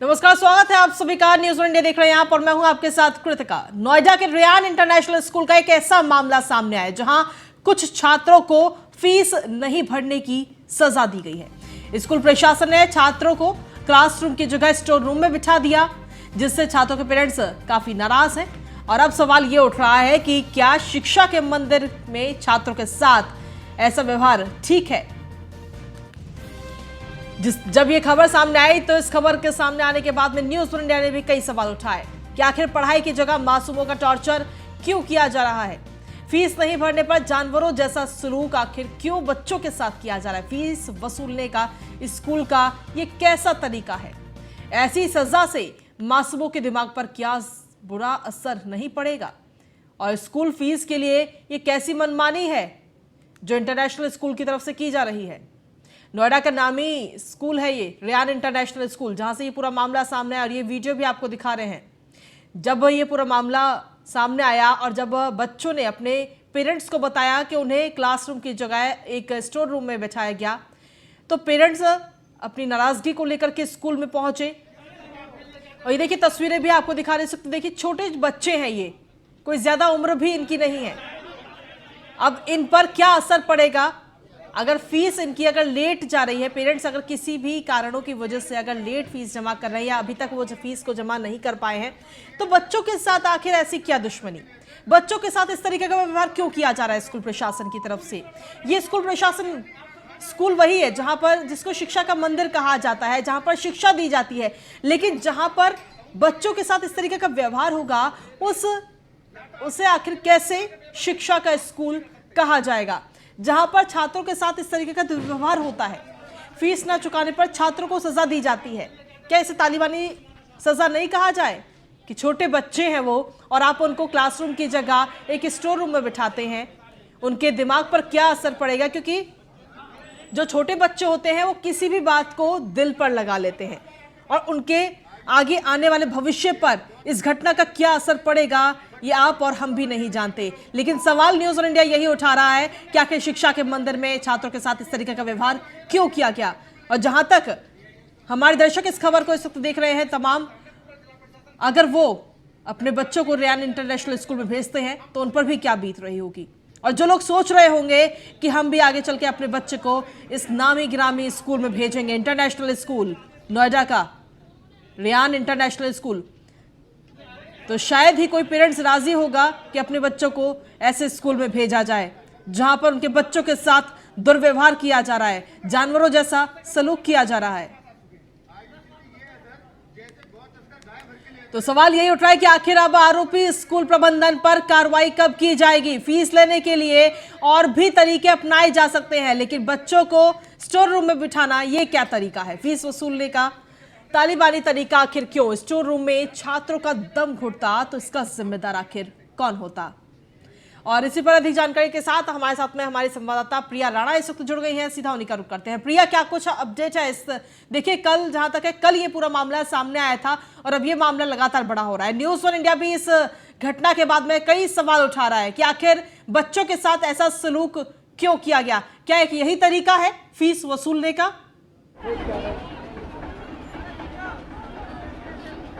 नमस्कार, स्वागत है आप सभी का। न्यूज़ इंडिया देख रहे हैं आप और मैं हूं आपके साथ कृतिका। नोएडा के रेयान इंटरनेशनल स्कूल का एक ऐसा मामला सामने आया जहां कुछ छात्रों को फीस नहीं भरने की सजा दी गई है। स्कूल प्रशासन ने छात्रों को क्लासरूम की जगह स्टोर रूम में बिठा दिया, जिससे छात्रों के पेरेंट्स काफी नाराज हैं। और अब सवाल ये उठ रहा है कि क्या शिक्षा के मंदिर में छात्रों के साथ ऐसा व्यवहार ठीक है। जब ये खबर सामने आई तो इस खबर के सामने आने के बाद में न्यूज़ इंडिया ने भी कई सवाल उठाए कि आखिर पढ़ाई की जगह मासूमों का टॉर्चर क्यों किया जा रहा है। फीस नहीं भरने पर जानवरों जैसा सलूक आखिर क्यों बच्चों के साथ किया जा रहा है। फीस वसूलने का स्कूल का ये कैसा तरीका है। ऐसी सजा से मासूमों के दिमाग पर क्या बुरा असर नहीं पड़ेगा। और स्कूल फीस के लिए ये कैसी मनमानी है जो इंटरनेशनल स्कूल की तरफ से की जा रही है। नोएडा का नामी स्कूल है ये रेयान इंटरनेशनल स्कूल, जहां से ये पूरा मामला सामने आया और ये वीडियो भी आपको दिखा रहे हैं। जब ये पूरा मामला सामने आया और जब बच्चों ने अपने पेरेंट्स को बताया कि उन्हें क्लासरूम की जगह एक स्टोर रूम में बैठाया गया, तो पेरेंट्स अपनी नाराजगी को लेकर के स्कूल में पहुंचे। और ये देखिए तस्वीरें भी आपको दिखा रहे सकते, देखिए छोटे बच्चे हैं, ये कोई ज्यादा उम्र भी इनकी नहीं है। अब इन पर क्या असर पड़ेगा अगर फीस इनकी अगर लेट जा रही है। पेरेंट्स अगर किसी भी कारणों की वजह से अगर लेट फीस जमा कर रहे हैं या अभी तक वो फीस को जमा नहीं कर पाए हैं, तो बच्चों के साथ आखिर ऐसी क्या दुश्मनी, बच्चों के साथ इस तरीके का व्यवहार क्यों किया जा रहा है स्कूल प्रशासन की तरफ से। ये स्कूल प्रशासन स्कूल वही है जहां पर जिसको शिक्षा का मंदिर कहा जाता है, जहां पर शिक्षा दी जाती है, लेकिन जहां पर बच्चों के साथ इस तरीके का व्यवहार होगा उसे आखिर कैसे शिक्षा का स्कूल कहा जाएगा। जहां पर छात्रों के साथ इस तरीके का दुर्व्यवहार होता है, फीस ना चुकाने पर छात्रों को सजा दी जाती है, क्या इसे तालिबानी सजा नहीं कहा जाए कि छोटे बच्चे हैं वो और आप उनको क्लासरूम की जगह एक स्टोर रूम में बिठाते हैं। उनके दिमाग पर क्या असर पड़ेगा, क्योंकि जो छोटे बच्चे होते हैं वो किसी भी बात को दिल पर लगा लेते हैं और उनके आगे आने वाले भविष्य पर इस घटना का क्या असर पड़ेगा ये आप और हम भी नहीं जानते। लेकिन सवाल न्यूज़ इंडिया यही उठा रहा है कि आखिर शिक्षा के मंदिर में छात्रों के साथ इस तरीके का व्यवहार क्यों किया गया। और जहां तक हमारे दर्शक इस खबर को इस वक्त देख रहे हैं तमाम, अगर वो अपने बच्चों को रेयान इंटरनेशनल स्कूल में भेजते हैं तो उन पर भी क्या बीत रही होगी। और जो लोग सोच रहे होंगे कि हम भी आगे चल के अपने बच्चे को इस नामी गिरामी स्कूल में भेजेंगे, इंटरनेशनल स्कूल नोएडा का रेयान इंटरनेशनल स्कूल, तो शायद ही कोई पेरेंट्स राजी होगा कि अपने बच्चों को ऐसे स्कूल में भेजा जाए जहां पर उनके बच्चों के साथ दुर्व्यवहार किया जा रहा है, जानवरों जैसा सलूक किया जा रहा है। तो सवाल यही उठ रहा है कि आखिर अब आरोपी स्कूल प्रबंधन पर कार्रवाई कब की जाएगी। फीस लेने के लिए और भी तरीके अपनाए जा सकते हैं, लेकिन बच्चों को स्टोर रूम में बिठाना यह क्या तरीका है। फीस वसूलने का तालिबानी तरीका आखिर क्यों। स्टोर रूम में छात्रों का दम घुटता तो इसका जिम्मेदार आखिर कौन होता। और इसी पर अधिक जानकारी के साथ हमारे साथ में हमारी संवाददाता प्रिया राणा इस वक्त जुड़ गई हैं। सीधा उन्हीं का रुख करते हैं। प्रिया, क्या कुछ अपडेट है इस, देखिए कल जहां तक है कल ये पूरा मामला सामने आया था और अब ये मामला लगातार बड़ा हो रहा है। न्यूज़ वन इंडिया भी इस घटना के बाद में कई सवाल उठा रहा है कि आखिर बच्चों के साथ ऐसा सलूक क्यों किया गया। क्या एक यही तरीका है फीस वसूलने का।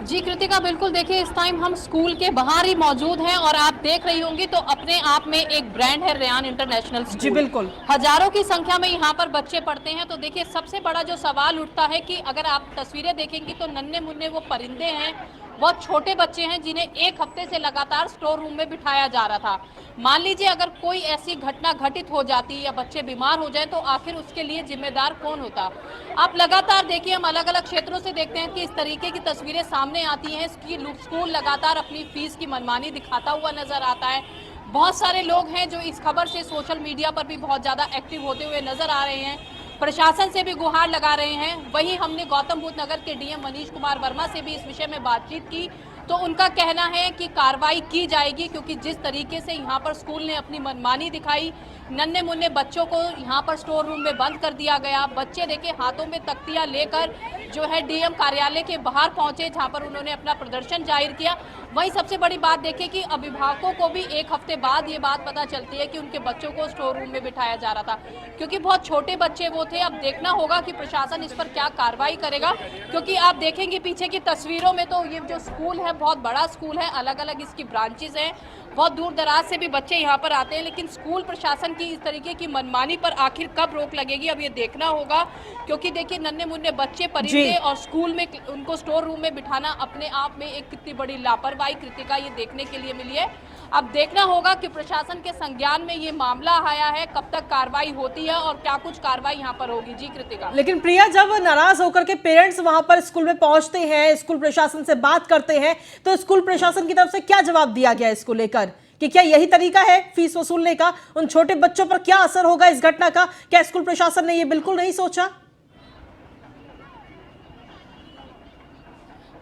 जी कृतिका, बिल्कुल। देखिए इस टाइम हम स्कूल के बाहर ही मौजूद हैं और आप देख रही होंगी तो अपने आप में एक ब्रांड है रेयान इंटरनेशनल स्कूल। जी बिल्कुल, हजारों की संख्या में यहाँ पर बच्चे पढ़ते हैं। तो देखिए सबसे बड़ा जो सवाल उठता है कि अगर आप तस्वीरें देखेंगी तो नन्हे मुन्ने वो परिंदे हैं, बहुत छोटे बच्चे हैं जिन्हें एक हफ्ते से लगातार स्टोर रूम में बिठाया जा रहा था। मान लीजिए अगर कोई ऐसी घटना घटित हो जाती या बच्चे बीमार हो जाए तो आखिर उसके लिए जिम्मेदार कौन होता। आप लगातार देखिए, हम अलग अलग क्षेत्रों से देखते हैं कि इस तरीके की तस्वीरें सामने आती हैं। स्कूल लगातार अपनी फीस की मनमानी दिखाता हुआ नजर आता है। बहुत सारे लोग हैं जो इस खबर से सोशल मीडिया पर भी बहुत ज़्यादा एक्टिव होते हुए नजर आ रहे हैं, प्रशासन से भी गुहार लगा रहे हैं। वहीं हमने गौतम बुद्ध नगर के डीएम मनीष कुमार वर्मा से भी इस विषय में बातचीत की तो उनका कहना है कि कार्रवाई की जाएगी, क्योंकि जिस तरीके से यहाँ पर स्कूल ने अपनी मनमानी दिखाई, नन्हे मुन्ने बच्चों को यहाँ पर स्टोर रूम में बंद कर दिया गया। बच्चे देखे हाथों में तख्तियाँ लेकर जो है डीएम कार्यालय के बाहर पहुंचे, जहाँ पर उन्होंने अपना प्रदर्शन जाहिर किया। वहीं सबसे बड़ी बात देखिए कि अभिभावकों को भी एक हफ्ते बाद ये बात पता चलती है कि उनके बच्चों को स्टोर रूम में बिठाया जा रहा था, क्योंकि बहुत छोटे बच्चे वो थे। अब देखना होगा कि प्रशासन इस पर क्या कार्रवाई करेगा, क्योंकि आप देखेंगे पीछे की तस्वीरों में तो ये जो स्कूल है बहुत बड़ा स्कूल है, अलग अलग इसकी ब्रांचेज हैं, बहुत दूर दराज से भी बच्चे यहाँ पर आते हैं। लेकिन स्कूल प्रशासन की इस तरीके की मनमानी पर आखिर कब रोक लगेगी, अब ये देखना होगा, क्योंकि देखिए नन्हे मुन्ने बच्चे परिंदे और स्कूल में उनको स्टोर रूम में बिठाना अपने आप में एक कितनी बड़ी लापरवाही कृतिका ये देखने के लिए मिली है। अब देखना होगा कि प्रशासन के संज्ञान में ये मामला आया है, कब तक कार्रवाई होती है और क्या कुछ कार्रवाई यहाँ पर होगी। जी कृतिका। लेकिन प्रिया, जब नाराज होकर के पेरेंट्स वहां पर स्कूल में पहुंचते हैं, स्कूल प्रशासन से बात करते हैं, तो स्कूल प्रशासन की तरफ से क्या जवाब दिया गया इसको लेकर कि क्या यही तरीका है फीस वसूलने का? उन छोटे बच्चों पर क्या असर होगा इस घटना का? क्या स्कूल प्रशासन ने ये बिल्कुल नहीं सोचा?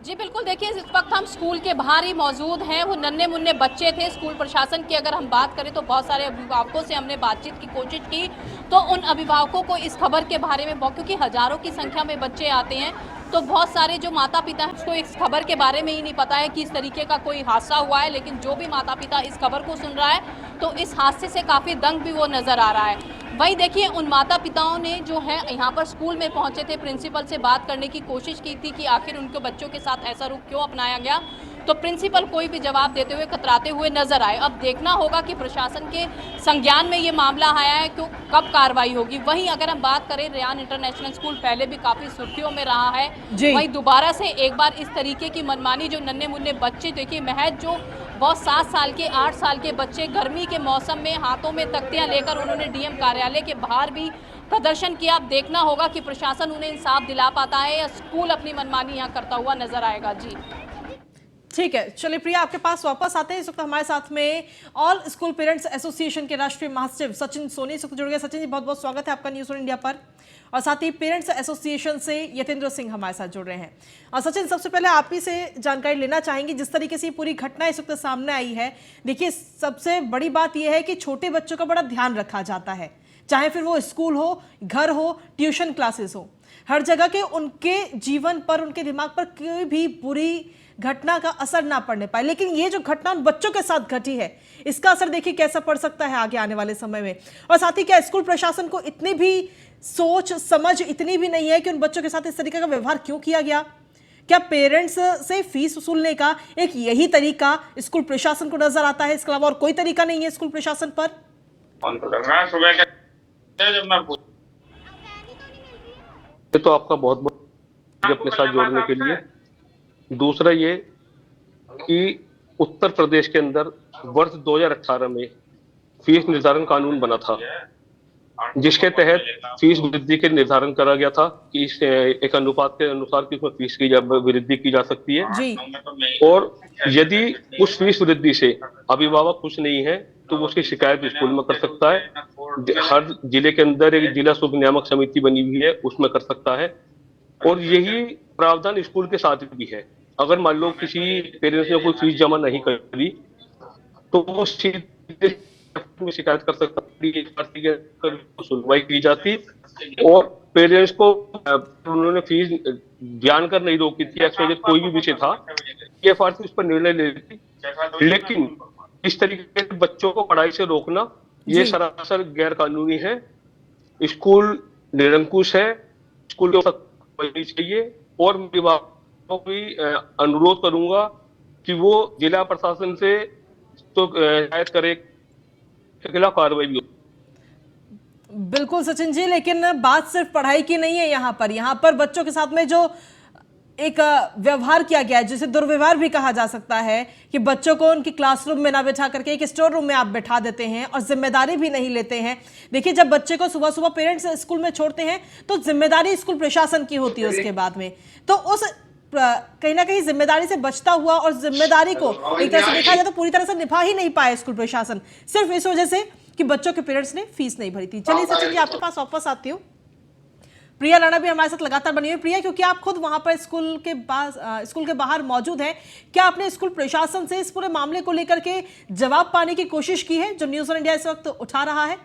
जी बिल्कुल, देखिए इस वक्त हम स्कूल के बाहर ही मौजूद हैं। वो नन्हे मुन्ने बच्चे थे। स्कूल प्रशासन की अगर हम बात करें तो बहुत सारे अभिभावकों से हमने बातचीत की कोशिश की, तो उन अभिभावकों को इस खबर के बारे में, क्योंकि हजारों की संख्या में बच्चे आते हैं, तो बहुत सारे जो माता पिता हैं उसको इस खबर के बारे में ही नहीं पता है कि इस तरीके का कोई हादसा हुआ है। लेकिन जो भी माता पिता इस खबर को सुन रहा है तो इस हादसे से काफ़ी दंग भी वो नज़र आ रहा है। वहीं देखिए उन माता पिताओं ने जो है यहाँ पर स्कूल में पहुँचे थे, प्रिंसिपल से बात करने की कोशिश की थी कि आखिर उनके बच्चों के साथ ऐसा रुख क्यों अपनाया गया, तो प्रिंसिपल कोई भी जवाब देते हुए कतराते हुए नजर आए। अब देखना होगा कि प्रशासन के संज्ञान में ये मामला आया है, क्यों कब कार्रवाई होगी। वहीं अगर हम बात करें, रेयान इंटरनेशनल स्कूल पहले भी काफ़ी सुर्खियों में रहा है, वहीं दोबारा से एक बार इस तरीके की मनमानी, जो नन्हे मुन्ने बच्चे, देखिए महज जो बहुत 7 साल के 8 साल के बच्चे गर्मी के मौसम में हाथों में तख्तियां लेकर उन्होंने डीएम कार्यालय के बाहर भी प्रदर्शन किया। अब देखना होगा कि प्रशासन उन्हें इंसाफ दिला पाता है या स्कूल अपनी मनमानी यहाँ करता हुआ नजर आएगा। जी ठीक है, चलिए प्रिया आपके पास वापस आते हैं। इस वक्त हमारे साथ में ऑल स्कूल पेरेंट्स एसोसिएशन के राष्ट्रीय महासचिव सचिन सोनी इस वक्त जुड़ गए। सचिन जी, बहुत बहुत स्वागत है आपका न्यूज़ ऑन इंडिया पर। और साथ ही पेरेंट्स एसोसिएशन से यतेंद्र सिंह हमारे साथ जुड़ रहे हैं। और सचिन, सबसे पहले आप ही से जानकारी लेना चाहेंगे जिस तरीके से पूरी घटना इस वक्त सामने आई है। देखिए, सबसे बड़ी बात यह है कि छोटे बच्चों का बड़ा ध्यान रखा जाता है, चाहे फिर वो स्कूल हो, घर हो, ट्यूशन क्लासेस हो, हर जगह के उनके जीवन पर, उनके दिमाग पर कोई भी बुरी घटना का असर ना पड़ने पाए। लेकिन ये जो घटना उन बच्चों के साथ घटी है, इसका असर देखिए कैसा पड़ सकता है आगे आने वाले समय में। और साथ ही क्या स्कूल प्रशासन को इतनी भी सोच समझ इतनी भी नहीं है कि उन बच्चों के साथ इस तरीके का व्यवहार क्यों किया गया? क्या पेरेंट्स से फीस वसूलने का एक यही तरीका स्कूल प्रशासन को नजर आता है? इसके अलावा और कोई तरीका नहीं है स्कूल प्रशासन पर? तो आपका बहुत बहुत अपने साथ जोड़ने के लिए। दूसरा ये कि उत्तर प्रदेश के अंदर वर्ष 2018 में फीस निर्धारण कानून बना था, जिसके तहत फीस वृद्धि के निर्धारण करा गया था कि इस एक अनुपात के अनुसार कि उसमें फीस की वृद्धि की जा सकती है जी। और यदि उस फीस वृद्धि से अभिभावक खुश नहीं है तो वो उसकी शिकायत स्कूल में कर सकता है। हर जिले के अंदर एक जिला शुल्क नियामक समिति बनी हुई है, उसमें कर सकता है। और यही प्रावधान स्कूल के साथ भी है। अगर मान लो किसी पेरेंट्स ने कोई फीस जमा नहीं करी तो वो सीधे में शिकायत कर सकता है, सुनवाई की जाती और पेरेंट्स को उन्होंने फीस जानकर नहीं रोकी थी, कोई भी विषय था, ये एफआरसी उस पर निर्णय ले लेती। लेकिन इस तरीके से बच्चों को पढ़ाई से रोकना ये सरासर गैर कानूनी है। स्कूल निरंकुश है, स्कूल को चाहिए। और मैं भी अनुरोध करूंगा कि वो जिला प्रशासन से तो शिकायत करे, खिलाफ कार्रवाई भी हो। बिल्कुल सचिन जी, लेकिन बात सिर्फ पढ़ाई की नहीं है। यहाँ पर बच्चों के साथ में जो एक व्यवहार किया गया है, जिसे दुर्व्यवहार भी कहा जा सकता है, कि बच्चों को उनकी क्लासरूम में ना बैठा करके एक स्टोर रूम में आप बैठा देते हैं और जिम्मेदारी भी नहीं लेते हैं। देखिए, जब बच्चे को सुबह सुबह पेरेंट्स स्कूल में छोड़ते हैं तो जिम्मेदारी स्कूल प्रशासन की होती है उसके बाद में, तो उस कहीं ना कहीं जिम्मेदारी से बचता हुआ और जिम्मेदारी को एक तरह से देखा जाए तो पूरी तरह से निभा ही नहीं पाया स्कूल प्रशासन, सिर्फ इस वजह से कि बच्चों के पेरेंट्स ने फीस नहीं भरी थी। चलिए सचिन जी, आपके पास वापस आती हूँ। प्रिया राणा भी हमारे साथ लगातार बनी हुई। प्रिया, क्योंकि आप खुद वहां पर स्कूल के बाहर मौजूद हैं, क्या आपने स्कूल प्रशासन से इस पूरे मामले को लेकर के जवाब पाने की कोशिश की है जो न्यूज़ ऑन इंडिया इस वक्त उठा रहा है?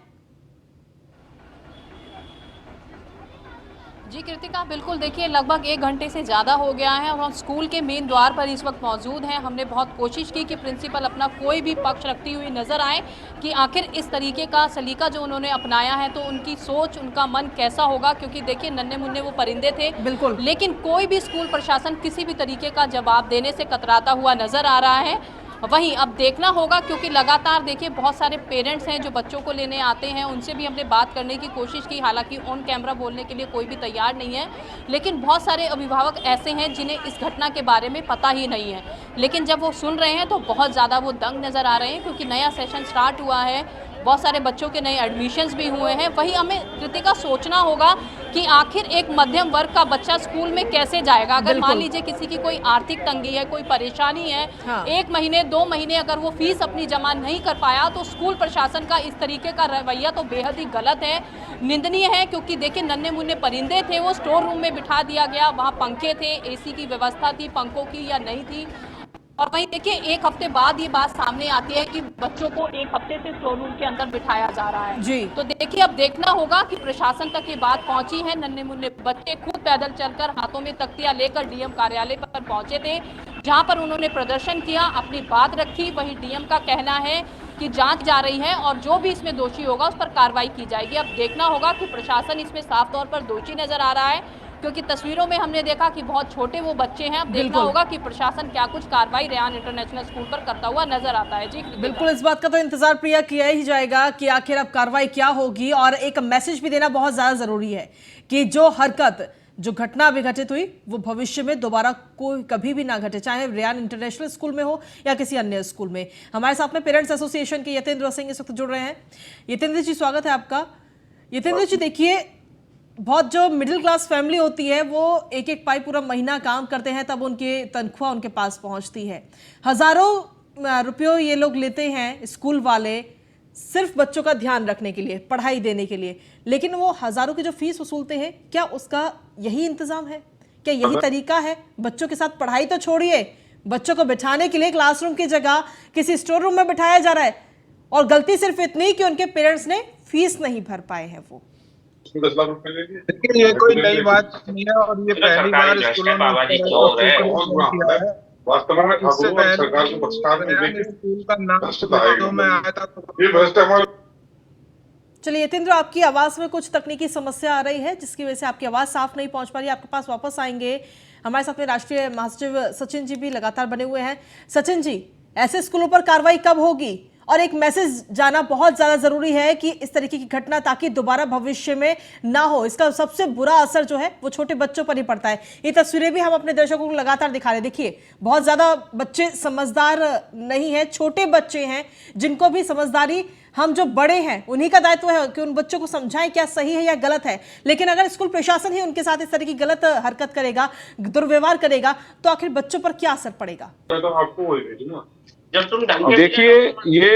जी कृतिका, बिल्कुल देखिए लगभग 1 घंटे से ज़्यादा हो गया है और हम स्कूल के मेन द्वार पर इस वक्त मौजूद हैं। हमने बहुत कोशिश की कि प्रिंसिपल अपना कोई भी पक्ष रखती हुई नज़र आए कि आखिर इस तरीके का सलीका जो उन्होंने अपनाया है तो उनकी सोच, उनका मन कैसा होगा, क्योंकि देखिए नन्हे-मुन्ने वो परिंदे थे। बिल्कुल। लेकिन कोई भी स्कूल प्रशासन किसी भी तरीके का जवाब देने से कतराता हुआ नज़र आ रहा है। वहीं अब देखना होगा, क्योंकि लगातार देखिए बहुत सारे पेरेंट्स हैं जो बच्चों को लेने आते हैं, उनसे भी हमने बात करने की कोशिश की, हालांकि ऑन कैमरा बोलने के लिए कोई भी तैयार नहीं है। लेकिन बहुत सारे अभिभावक ऐसे हैं जिन्हें इस घटना के बारे में पता ही नहीं है, लेकिन जब वो सुन रहे हैं तो बहुत ज़्यादा वो दंग नज़र आ रहे हैं, क्योंकि नया सेशन स्टार्ट हुआ है, बहुत सारे बच्चों के नए एडमिशन्स भी हुए हैं। वहीं हमें कृतिका सोचना होगा कि आखिर एक मध्यम वर्ग का बच्चा स्कूल में कैसे जाएगा। अगर मान लीजिए किसी की कोई आर्थिक तंगी है, कोई परेशानी है, हाँ। 1 महीने 2 महीने अगर वो फीस अपनी जमा नहीं कर पाया, तो स्कूल प्रशासन का इस तरीके का रवैया तो बेहद ही गलत है, निंदनीय है। क्योंकि देखिए नन्हे मुन्ने परिंदे थे, वो स्टोर रूम में बिठा दिया गया, वहाँ पंखे थे, एसी की व्यवस्था थी, पंखों की या नहीं थी। और वहीं देखिए 1 हफ्ते बाद ये बात सामने आती है कि बच्चों को 1 हफ्ते से स्टोर रूम के अंदर बिठाया जा रहा है। जी। तो देखिए अब देखना होगा कि प्रशासन तक ये बात पहुंची है। नन्हे मुन्ने बच्चे खुद पैदल चलकर हाथों में तख्तियां लेकर डीएम कार्यालय पर पहुंचे थे, जहां पर उन्होंने प्रदर्शन किया, अपनी बात रखी। वहीं डीएम का कहना है कि जांच जा रही है और जो भी इसमें दोषी होगा उस पर कार्रवाई की जाएगी। अब देखना होगा कि प्रशासन इसमें साफ तौर पर दोषी नजर आ रहा है, क्योंकि तस्वीरों में हमने देखा कि बहुत छोटे वो बच्चे हैं। अब देखना बिल्कुल। होगा कि प्रशासन क्या कुछ कार्रवाई रेयान इंटरनेशनल स्कूल पर करता हुआ नजर आता है। जी कृतिका। बिल्कुल, इस बात का तो इंतजार प्रिया किया ही जाएगा कि आखिर अब कार्रवाई क्या होगी। और एक मैसेज भी देना बहुत ज्यादा जरूरी है कि जो हरकत, जो घटना अभी घटित हुई, वो भविष्य में दोबारा कोई कभी भी ना घटे, चाहे रेयान इंटरनेशनल स्कूल में हो या किसी अन्य स्कूल में। हमारे साथ में पेरेंट्स एसोसिएशन के यतेंद्र सिंह इस वक्त जुड़ रहे हैं। यतेंद्र जी, स्वागत है आपका। यतेंद्र जी, देखिए बहुत जो मिडिल क्लास फैमिली होती है वो एक एक पाई पूरा महीना काम करते हैं, तब उनकी तनख्वाह उनके पास पहुंचती है। हजारों रुपयों ये लोग लेते हैं स्कूल वाले, सिर्फ बच्चों का ध्यान रखने के लिए, पढ़ाई देने के लिए। लेकिन वो हजारों की जो फीस वसूलते हैं, क्या उसका यही इंतजाम है? क्या यही तरीका है? बच्चों के साथ पढ़ाई तो छोड़िए, बच्चों को बिठाने के लिए क्लासरूम की जगह किसी स्टोर रूम में बिठाया जा रहा है, और गलती सिर्फ इतनी कि उनके पेरेंट्स ने फीस नहीं भर पाए हैं। वो 10 लाख रुपए ले लिए। देखिए ये कोई नई बात नहीं है और ये पहली बार स्कूलों में किया है। वास्तव में इससे ठाकुर सरकार को बख्शा पहले स्कूल का नाम तो मैं आया था तो ये भ्रष्ट हमारे। चलिए यतेंद्र, आपकी आवाज में कुछ तकनीकी समस्या आ रही है जिसकी वजह से आपकी आवाज साफ नहीं पहुंच पा रही है। आपके पास वापस आएंगे। हमारे साथ में राष्ट्रीय महासचिव सचिन जी भी लगातार बने हुए हैं। सचिन जी, ऐसे स्कूलों पर कार्रवाई कब होगी? और एक मैसेज जाना बहुत ज्यादा जरूरी है कि इस तरीके की घटना ताकि दोबारा भविष्य में ना हो। इसका सबसे बुरा असर जो है वो छोटे बच्चों पर ही पड़ता है। ये तस्वीरें भी हम अपने दर्शकों को लगातार दिखा रहे हैं। देखिए बहुत ज्यादा बच्चे समझदार नहीं है, छोटे बच्चे हैं जिनको भी समझदारी, हम जो बड़े हैं उन्हीं का दायित्व है कि उन बच्चों को समझाएं क्या सही है या गलत है। लेकिन अगर स्कूल प्रशासन ही उनके साथ इस तरह की गलत हरकत करेगा, दुर्व्यवहार करेगा, तो आखिर बच्चों पर क्या असर पड़ेगा? तो आपको वही भेजू ना। देखिए ये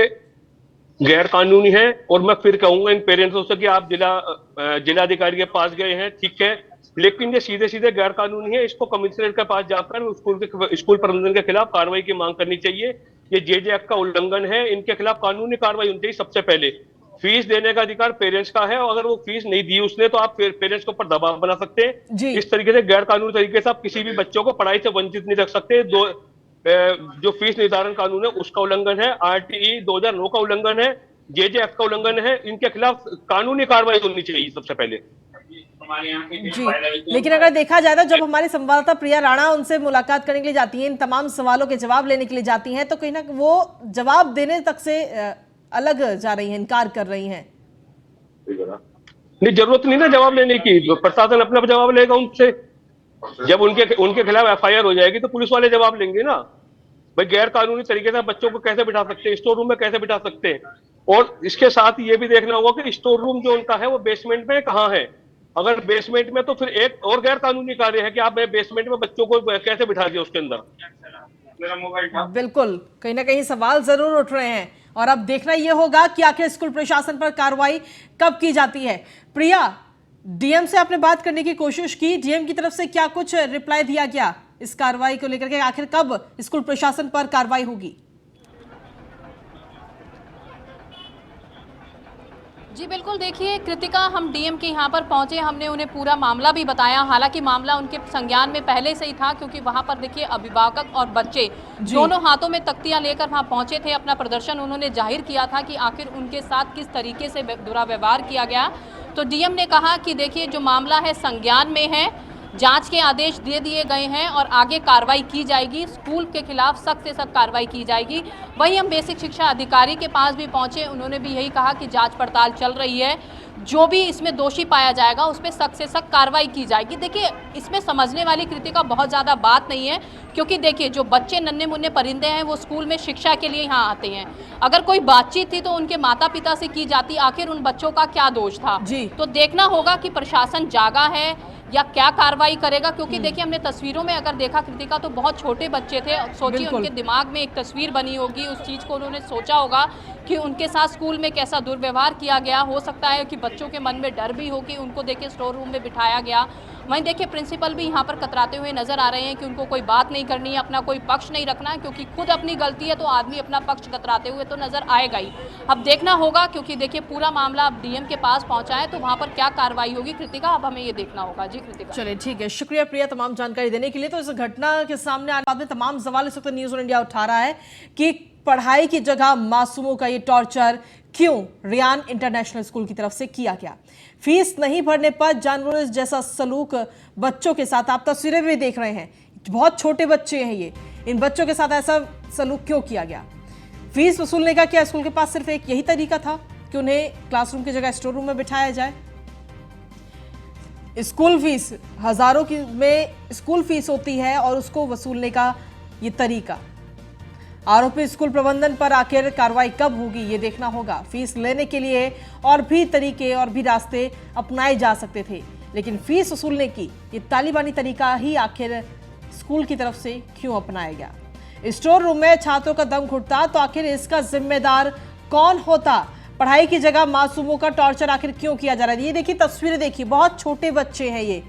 गैर कानूनी है, और मैं फिर कहूंगा इन पेरेंट्सों से कि आप जिलाधिकारी के पास गए हैं, ठीक है, लेकिन ये सीधे सीधे गैर कानूनी है। इसको कमिश्नरेट के पास जाकर स्कूल प्रबंधन के खिलाफ कार्रवाई की मांग करनी चाहिए। ये जे एक्ट का उल्लंघन है, इनके खिलाफ कानूनी कार्रवाई होनी चाहिए। सबसे पहले फीस देने का अधिकार पेरेंट्स का है, अगर वो फीस नहीं दी उसने तो आप पेरेंट्स के ऊपर दबाव बना सकते हैं। इस तरीके से गैर कानूनी तरीके से आप किसी भी बच्चों को पढ़ाई से वंचित नहीं रख सकते। जो फीस निर्धारण कानून है उसका उल्लंघन है, आरटीई 2009 का उल्लंघन है, जे एक्ट का उल्लंघन है। इनके खिलाफ कानूनी कार्रवाई होनी चाहिए सबसे पहले। जी, लेकिन अगर देखा जाए तो जब हमारी संवाददाता प्रिया राणा उनसे मुलाकात करने के लिए जाती है, इन तमाम सवालों के जवाब लेने के लिए जाती हैं, तो कहीं ना वो जवाब देने तक से अलग जा रही हैं, इनकार कर रही हैं। नहीं, जरूरत नहीं ना जवाब लेने की, प्रशासन अपना जवाब लेगा उनसे। जब उनके खिलाफ एफआईआर हो जाएगी तो पुलिस वाले जवाब लेंगे ना। भाई गैर कानूनी तरीके से बच्चों को कैसे बिठा सकते हैं, स्टोर रूम में कैसे बिठा सकते हैं। और इसके साथ ये भी देखना होगा कि स्टोर रूम जो उनका है वो बेसमेंट में कहाँ है। अगर बेसमेंट में, तो फिर एक और गैर कानूनी कार्य है कि आप बेसमेंट में बच्चों को कैसे बिठा दिया उसके अंदर। बिल्कुल, कहीं ना कहीं सवाल जरूर उठ रहे हैं, और अब देखना यह होगा कि आखिर स्कूल प्रशासन पर कार्रवाई कब की जाती है। प्रिया, डीएम से आपने बात करने की कोशिश की, डीएम की तरफ से क्या कुछ रिप्लाई दिया गया इस कार्रवाई को लेकर के? आखिर कब स्कूल प्रशासन पर कार्रवाई होगी? जी बिल्कुल, देखिए कृतिका, हम डीएम के यहाँ पर पहुँचे, हमने उन्हें पूरा मामला भी बताया। हालांकि मामला उनके संज्ञान में पहले से ही था, क्योंकि वहाँ पर देखिए अभिभावक और बच्चे दोनों हाथों में तख्तियाँ लेकर वहाँ पहुँचे थे। अपना प्रदर्शन उन्होंने जाहिर किया था कि आखिर उनके साथ किस तरीके से बुरा व्यवहार किया गया। तो डीएम ने कहा कि देखिए जो मामला है संज्ञान में है, जांच के आदेश दे दिए गए हैं और आगे कार्रवाई की जाएगी, स्कूल के खिलाफ सख्त से सख्त कार्रवाई की जाएगी। वहीं हम बेसिक शिक्षा अधिकारी के पास भी पहुंचे, उन्होंने भी यही कहा कि जांच पड़ताल चल रही है, जो भी इसमें दोषी पाया जाएगा उस पर सख्त से सख्त कार्रवाई की जाएगी। देखिए इसमें समझने वाली कृतिका बहुत ज़्यादा बात नहीं है, क्योंकि देखिए जो बच्चे नन्हे मुन्ने परिंदे हैं वो स्कूल में शिक्षा के लिए यहाँ आते हैं। अगर कोई बातचीत थी तो उनके माता पिता से की जाती, आखिर उन बच्चों का क्या दोष था। तो देखना होगा कि प्रशासन जागा है या क्या कार्रवाई करेगा, क्योंकि देखिए हमने तस्वीरों में अगर देखा कृतिका तो बहुत छोटे बच्चे थे। सोचिए उनके दिमाग में एक तस्वीर बनी होगी, उस चीज़ को उन्होंने सोचा होगा कि उनके साथ स्कूल में कैसा दुर्व्यवहार किया गया। हो सकता है कि बच्चों के मन में डर भी हो कि उनको देखिए स्टोर रूम में बिठाया गया। वहीं देखिए प्रिंसिपल भी यहाँ पर कतराते हुए नजर आ रहे हैं कि उनको कोई बात नहीं करनी है, अपना कोई पक्ष नहीं रखना है, क्योंकि खुद अपनी गलती है तो आदमी अपना पक्ष कतराते हुए तो नजर आएगा ही। अब देखना होगा, क्योंकि देखिए पूरा मामला अब डीएम के पास पहुंचा है, तो वहां पर क्या कार्रवाई होगी कृतिका, अब हमें ये देखना होगा। जी कृतिका। चलिए ठीक है, शुक्रिया प्रिया तमाम जानकारी देने के लिए। तो इस घटना के सामने आने बाद में तमाम सवाल इस वक्त न्यूज़ ऑन इंडिया उठा रहा है कि पढ़ाई की जगह मासूमों का ये टॉर्चर क्यों रियान इंटरनेशनल स्कूल की तरफ से किया गया। फीस नहीं भरने पर जानवरों जैसा सलूक बच्चों के साथ, आप तस्वीरें भी देख रहे हैं, बहुत छोटे बच्चे हैं ये, इन बच्चों के साथ ऐसा सलूक क्यों किया गया। फीस वसूलने का क्या स्कूल के पास सिर्फ एक यही तरीका था कि उन्हें क्लासरूम की जगह स्टोर रूम में बिठाया जाए। स्कूल फीस हजारों की में स्कूल फीस होती है और उसको वसूलने का ये तरीका। आरोपी स्कूल प्रबंधन पर आखिर कार्रवाई कब होगी ये देखना होगा। फीस लेने के लिए और भी तरीके और भी रास्ते अपनाए जा सकते थे, लेकिन फीस वसूलने की ये तालिबानी तरीका ही आखिर स्कूल की तरफ से क्यों अपनाया गया। स्टोर रूम में छात्रों का दम घुटता तो आखिर इसका जिम्मेदार कौन होता। पढ़ाई की जगह मासूमों का टॉर्चर आखिर क्यों किया जा रहा है। ये देखिए तस्वीरें देखिए, बहुत छोटे बच्चे हैं ये,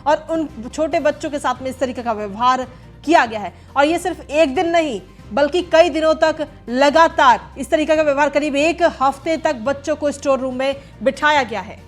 और उन छोटे बच्चों के साथ में इस तरीके का व्यवहार किया गया है। और ये सिर्फ एक दिन नहीं बल्कि कई दिनों तक लगातार इस तरीके का व्यवहार, करीब एक हफ्ते तक बच्चों को स्टोर रूम में बिठाया गया है।